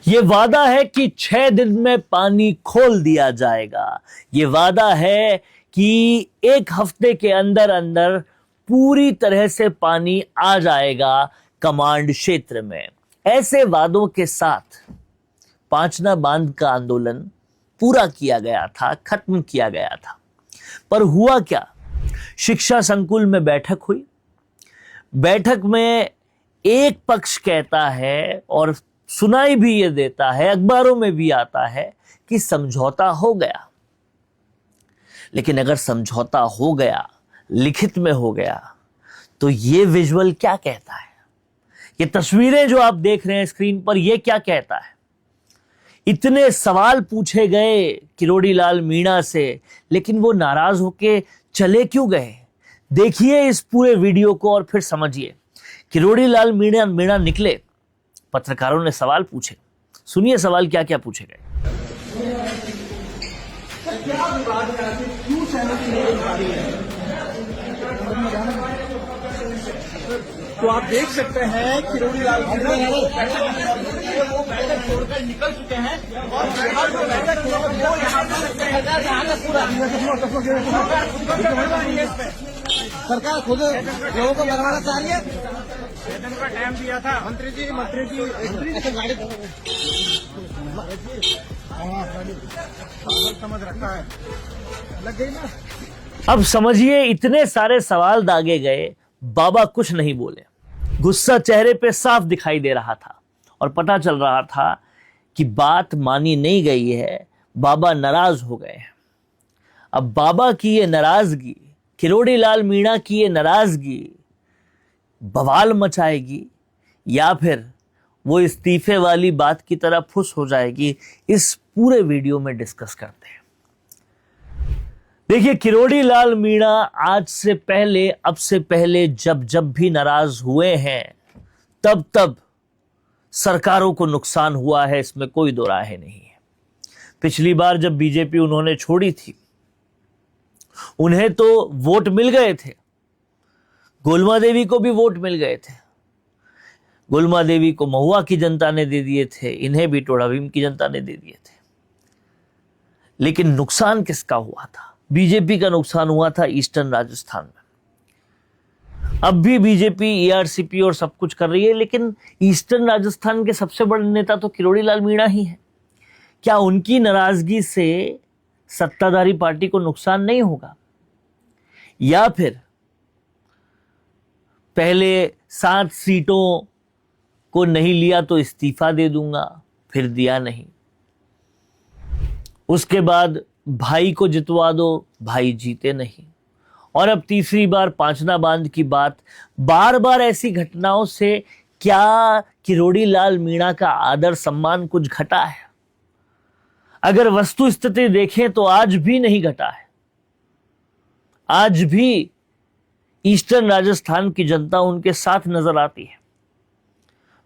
ये वादा है कि 6 दिन में पानी खोल दिया जाएगा। ये वादा है कि 1 हफ्ते के अंदर अंदर पूरी तरह से पानी आ जाएगा कमांड क्षेत्र में। ऐसे वादों के साथ पांचना बांध का आंदोलन पूरा किया गया था, खत्म किया गया था। पर हुआ क्या? शिक्षा संकुल में बैठक हुई। बैठक में एक पक्ष कहता है और सुनाई भी ये देता है, अखबारों में भी आता है कि समझौता हो गया। लेकिन अगर समझौता हो गया, लिखित में हो गया, तो ये विजुअल क्या कहता है? ये तस्वीरें जो आप देख रहे हैं स्क्रीन पर, ये क्या कहता है? इतने सवाल पूछे गए किरोड़ी लाल मीणा से, लेकिन वो नाराज होके चले क्यों गए? देखिए इस पूरे वीडियो को और फिर समझिए। किरोड़ी लाल मीणा निकले, पत्रकारों ने सवाल पूछे। सुनिए सवाल क्या क्या पूछे गए। तो आप देख सकते हैं किरोड़ी लाल वो बैठक छोड़कर निकल चुके हैं और जो बैठक वो यहाँ सरकार खुद लोगों को मरवाना चाह रही है। वेतन का टाइम दिया था मंत्री जी गाड़ी समझ रखा है, लग गई ना। अब समझिए, इतने सारे सवाल दागे गए, बाबा कुछ नहीं बोले। गुस्सा चेहरे पे साफ दिखाई दे रहा था और पता चल रहा था कि बात मानी नहीं गई है, बाबा नाराज हो गए हैं। अब बाबा की ये नाराजगी, किरोड़ी लाल मीणा की ये नाराजगी बवाल मचाएगी या फिर वो इस्तीफे वाली बात की तरह फुस हो जाएगी, इस पूरे वीडियो में डिस्कस करते हैं। देखिए, किरोड़ी लाल मीणा आज से पहले, अब से पहले जब भी नाराज हुए हैं, तब सरकारों को नुकसान हुआ है, इसमें कोई दो राय नहीं है। पिछली बार जब बीजेपी उन्होंने छोड़ी थी, उन्हें तो वोट मिल गए थे, गुलमा देवी को भी वोट मिल गए थे। गुलमा देवी को महुआ की जनता ने दे दिए थे, इन्हें भी टोडा भीम की जनता ने दे दिए थे। लेकिन नुकसान किसका हुआ था? बीजेपी का नुकसान हुआ था ईस्टर्न राजस्थान में। अब भी बीजेपी ईआरसीपी और सब कुछ कर रही है, लेकिन ईस्टर्न राजस्थान के सबसे बड़े नेता तो किरोड़ी लाल मीणा ही है। क्या उनकी नाराजगी से सत्ताधारी पार्टी को नुकसान नहीं होगा? या फिर पहले 7 सीटों को नहीं लिया तो इस्तीफा दे दूंगा, फिर दिया नहीं, उसके बाद भाई को जितवा दो, भाई जीते नहीं, और अब तीसरी बार पांचना बांध की बात। बार बार ऐसी घटनाओं से क्या किरोड़ी लाल मीणा का आदर सम्मान कुछ घटा है? अगर वस्तु स्थिति देखें तो आज भी नहीं घटा है। आज भी ईस्टर्न राजस्थान की जनता उनके साथ नजर आती है,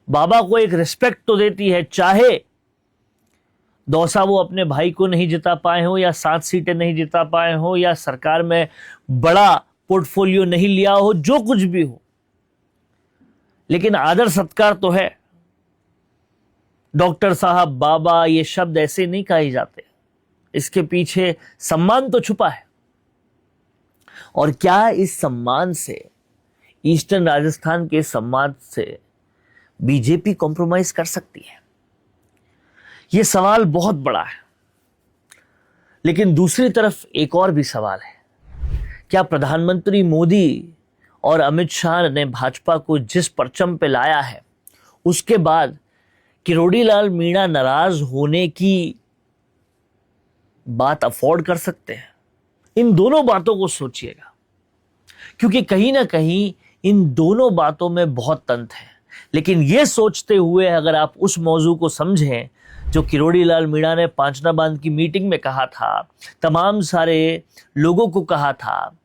बाबा को एक रिस्पेक्ट तो देती है। चाहे दौसा वो अपने भाई को नहीं जिता पाए हो, या 7 सीटें नहीं जिता पाए हो, या सरकार में बड़ा पोर्टफोलियो नहीं लिया हो, जो कुछ भी हो, लेकिन आदर सत्कार तो है। डॉक्टर साहब, बाबा, ये शब्द ऐसे नहीं कहे जाते, इसके पीछे सम्मान तो छुपा है। और क्या इस सम्मान से, ईस्टर्न राजस्थान के सम्मान से बीजेपी कॉम्प्रोमाइज कर सकती है? यह सवाल बहुत बड़ा है। लेकिन दूसरी तरफ एक और भी सवाल है, क्या प्रधानमंत्री मोदी और अमित शाह ने भाजपा को जिस परचम पे लाया है, उसके बाद किरोड़ी लाल मीणा नाराज होने की बात अफोर्ड कर सकते हैं? इन दोनों बातों को सोचिएगा, क्योंकि कहीं ना कहीं इन दोनों बातों में बहुत तंत्र है। लेकिन यह सोचते हुए अगर आप उस मौजू को समझें जो किरोड़ी लाल मीणा ने पांचना बांध की मीटिंग में कहा था, तमाम सारे लोगों को कहा था,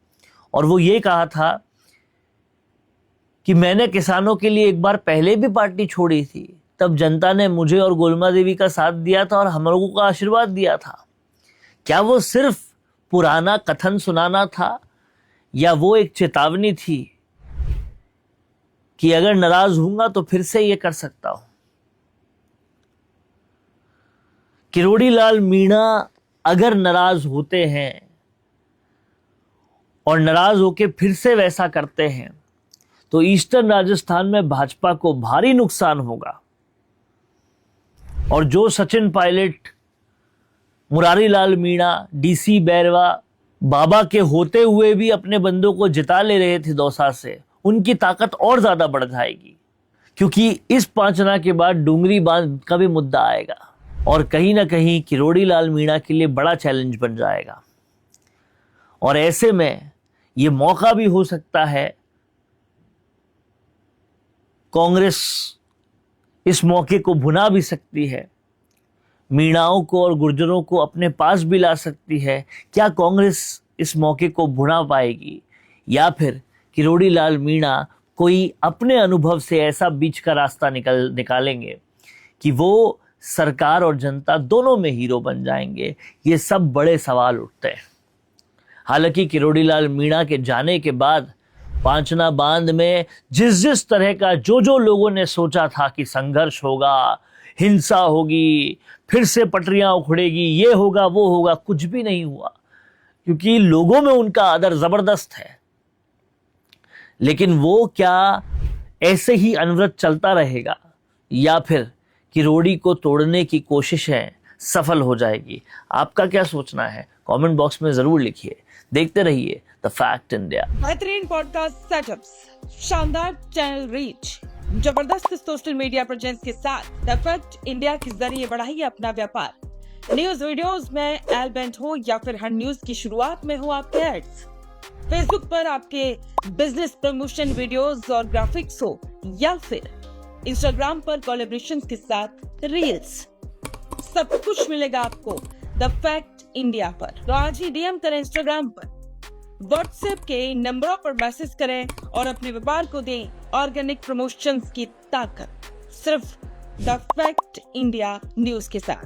और वो ये कहा था कि मैंने किसानों के लिए एक बार पहले भी पार्टी छोड़ी थी, तब जनता ने मुझे और गुलमा देवी का साथ दिया था और हम लोगों का आशीर्वाद दिया था। क्या वो सिर्फ पुराना कथन सुनाना था, या वो एक चेतावनी थी कि अगर नाराज हूंगा तो फिर से ये कर सकता हूं? किरोड़ी लाल मीणा अगर नाराज होते हैं और नाराज होके फिर से वैसा करते हैं तो ईस्टर्न राजस्थान में भाजपा को भारी नुकसान होगा। और जो सचिन पायलट, मुरारी लाल मीणा, डीसी बैरवा बाबा के होते हुए भी अपने बंदों को जिता ले रहे थे दौसा से, उनकी ताकत और ज्यादा बढ़ जाएगी, क्योंकि इस पांचना के बाद डूंगरी बांध का भी मुद्दा आएगा और कहीं ना कहीं किरोड़ी लाल मीणा के लिए बड़ा चैलेंज बन जाएगा। और ऐसे में ये मौका भी हो सकता है, कांग्रेस इस मौके को भुना भी सकती है, मीणाओं को और गुर्जरों को अपने पास भी ला सकती है। क्या कांग्रेस इस मौके को भुना पाएगी या फिर किरोड़ी लाल मीणा कोई अपने अनुभव से ऐसा बीच का रास्ता निकालेंगे कि वो सरकार और जनता दोनों में हीरो बन जाएंगे? ये सब बड़े सवाल उठते हैं। हालांकि किरोड़ी लाल मीणा के जाने के बाद पांचना बांध में जिस तरह का जो लोगों ने सोचा था कि संघर्ष होगा, हिंसा होगी, फिर से पटरियां उखड़ेगी, ये होगा वो होगा, कुछ भी नहीं हुआ, क्योंकि लोगों में उनका आदर जबरदस्त है। लेकिन वो क्या ऐसे ही अनवरत चलता रहेगा या फिर किरोड़ी को तोड़ने की कोशिशें सफल हो जाएगी? आपका क्या सोचना है? कमेंट बॉक्स में जरूर लिखिए। देखते रहिए द फैक्ट इंडिया। बेहतरीन पॉडकास्ट सेटअप्स, शानदार चैनल रीच, जबरदस्त सोशल मीडिया प्रेजेंस के साथ द फैक्ट इंडिया के जरिए बढ़ाइए अपना व्यापार। न्यूज वीडियोस में एल बेंट हो या फिर हर न्यूज की शुरुआत में हो आपके एड्स, फेसबुक पर आपके बिजनेस प्रमोशन वीडियोस और ग्राफिक्स हो या फिर इंस्टाग्राम पर कोलैबोरेशंस के साथ रील्स, सब कुछ मिलेगा आपको द फैक्ट इंडिया पर। तो आज ही डीएम करें इंस्टाग्राम पर, व्हाट्सएप के नंबरों पर मैसेज करें और अपने व्यापार को दें ऑर्गेनिक प्रमोशंस की ताकत, सिर्फ द फैक्ट इंडिया न्यूज के साथ।